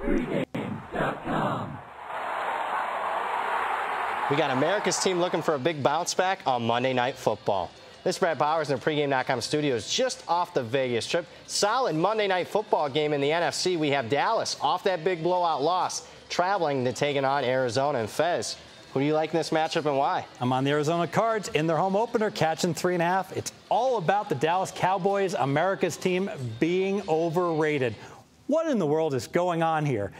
Pregame.com. We got America's team looking for a big bounce back on Monday Night Football. This is Brad Powers in the Pregame.com studios just off the Vegas trip. Solid Monday Night Football game in the NFC. We have Dallas off that big blowout loss, traveling to taking on Arizona. And Fez, who do you like in this matchup and why? I'm on the Arizona Cards in their home opener, catching 3.5. It's all about the Dallas Cowboys, America's team, being overrated. What in the world is going on here?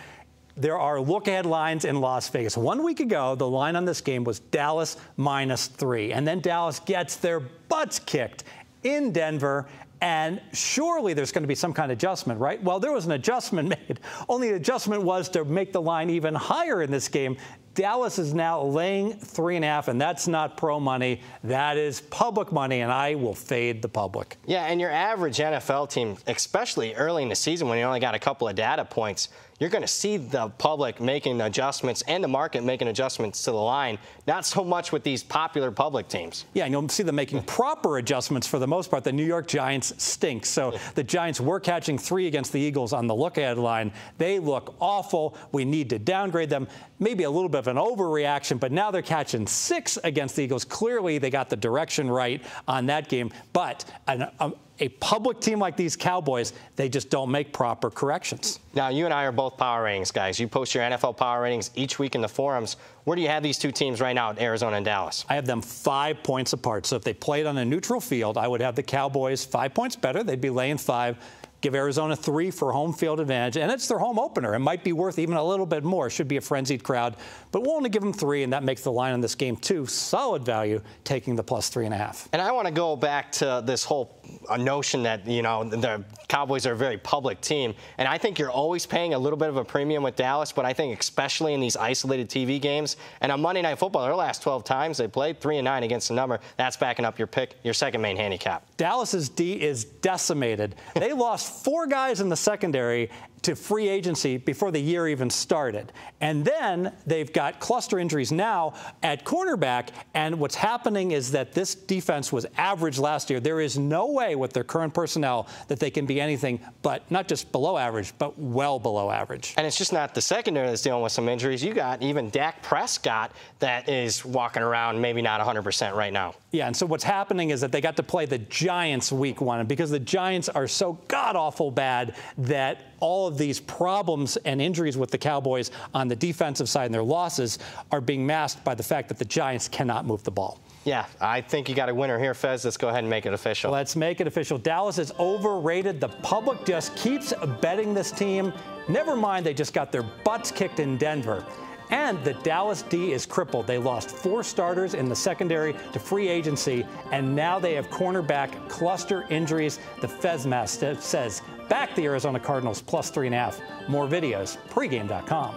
There are look-ahead lines in Las Vegas. 1 week ago, the line on this game was Dallas -3. And then Dallas gets their butts kicked in Denver. And surely there's going to be some kind of adjustment, right? Well, there was an adjustment made. Only the adjustment was to make the line even higher in this game. Dallas is now laying 3.5, and that's not pro money. That is public money, and I will fade the public. Yeah, and your average NFL team, especially early in the season when you only got a couple of data points, you're going to see the public making adjustments and the market making adjustments to the line, not so much with these popular public teams. Yeah, and you'll see them making proper adjustments for the most part. The New York Giants stink. So the Giants were catching 3 against the Eagles on the look-ahead line. They look awful. We need to downgrade them. Maybe a little bit of an overreaction, but now they're catching 6 against the Eagles. Clearly, they got the direction right on that game. But a public team like these Cowboys, they just don't make proper corrections. Now, you and I are both power ratings guys. You post your NFL power ratings each week in the forums. Where do you have these two teams right now, Arizona and Dallas? I have them 5 points apart. So if they played on a neutral field, I would have the Cowboys 5 points better. They'd be laying 5. Give Arizona 3 for home field advantage, and it's their home opener. It might be worth even a little bit more. It should be a frenzied crowd, but we'll only give them 3, and that makes the line on this game 2 solid value, taking the plus 3.5. And I want to go back to this whole notion that, you know, the Cowboys are a very public team, and I think you're always paying a little bit of a premium with Dallas, but I think especially in these isolated TV games, and on Monday Night Football, their last 12 times they played 3-9 against the number. That's backing up your pick, your second main handicap. Dallas's D is decimated. They lost 4 guys in the secondary to free agency before the year even started. And then they've got cluster injuries now at cornerback. And what's happening is that this defense was average last year. There is no way with their current personnel that they can be anything but not just below average, but well below average. And it's just not the secondary that's dealing with some injuries. You got even Dak Prescott that is walking around maybe not 100% right now. Yeah, and so what's happening is that they got to play the Giants week 1. And because the Giants are so god-awful bad that all of these problems and injuries with the Cowboys on the defensive side and their losses are being masked by the fact that the Giants cannot move the ball. Yeah, I think you got a winner here, Fez. Let's go ahead and make it official. Let's make it official. Dallas is overrated. The public just keeps betting this team. Never mind, they just got their butts kicked in Denver. And the Dallas D is crippled. They lost 4 starters in the secondary to free agency, and now they have cornerback cluster injuries. The FezMask says back the Arizona Cardinals plus 3.5. More videos, pregame.com.